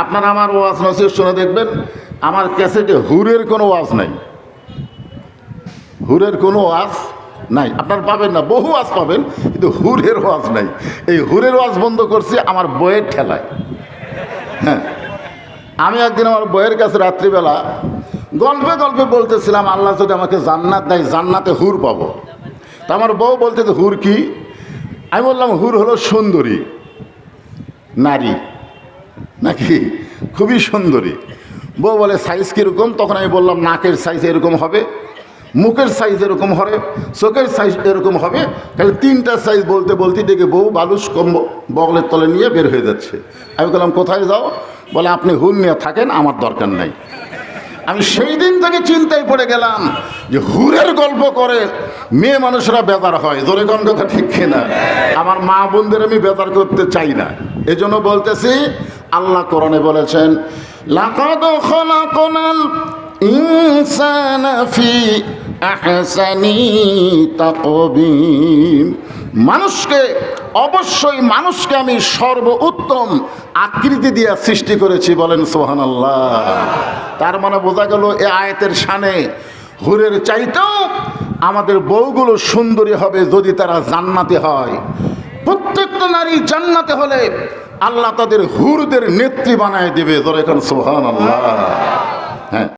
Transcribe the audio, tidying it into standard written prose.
আপনারা আমার ওয়াজ নসিহত শুনে দেখবেন, আমার ক্যাসেটে হুরের কোনো ওয়াজ নাই, হুরের কোনো ওয়াজ নাই। আপনারা পাবেন না, বহু ওয়াজ পাবেন, কিন্তু হুরের ওয়াজ নাই। এই হুরের ওয়াজ বন্ধ করছি আমার বইয়ের ঠেলায়। হ্যাঁ, আমি একদিন আমার বইয়ের কাছে রাত্রিবেলা গল্পে গল্পে বলতেছিলাম, আল্লাহ যদি আমাকে জান্নাত দেয়, জান্নাতে হুর পাবো। তা আমার বউ বলতে যে হুর কি? আমি বললাম হুর হলো সুন্দরী নারী, নাকি খুবই সুন্দরী। বউ বলে সাইজ কীরকম? তখন আমি বললাম নাকের সাইজ এরকম হবে, মুখের সাইজ এরকম হবে, চোখের সাইজ এরকম হবে। তাহলে তিনটা সাইজ বলতে বলতে দেখে বউ বালুস কম বগলের তলে নিয়ে বের হয়ে যাচ্ছে। আমি বললাম কোথায় যাও? বলে আপনি হুর নিয়ে থাকেন, আমার দরকার নাই। আমি সেই দিন থেকে চিন্তায় পড়ে গেলাম যে হুরের গল্প করে মেয়ে মানুষরা বেজার হয়। জোরে কোন কথা ঠিক কিনা? আমার মা বোনদের আমি বেজার করতে চাই না, এজন্য বলতেছি আল্লাহ কোরআনে বলেছেন লাকাদ খালাকনাল ইনসানা ফি আহসানি তাকবীম। মানুষকে অবশ্যই মানুষকে আমি সর্বোত্তম আকৃতি দিয়ে সৃষ্টি করেছি, বলেন সুবহানাল্লাহ। তার মানে বোঝা গেল এ আয়াতের শানে হুরের চাইতেও আমাদের বউগুলো সুন্দরী হবে যদি তারা জান্নাতে হয়। প্রত্যেকটা নারী জান্নাতে হলে আল্লাহ তাদের হুরদের নেত্রী বানায় দিবে। ধরে এখন সুবহানাল্লাহ। হ্যাঁ।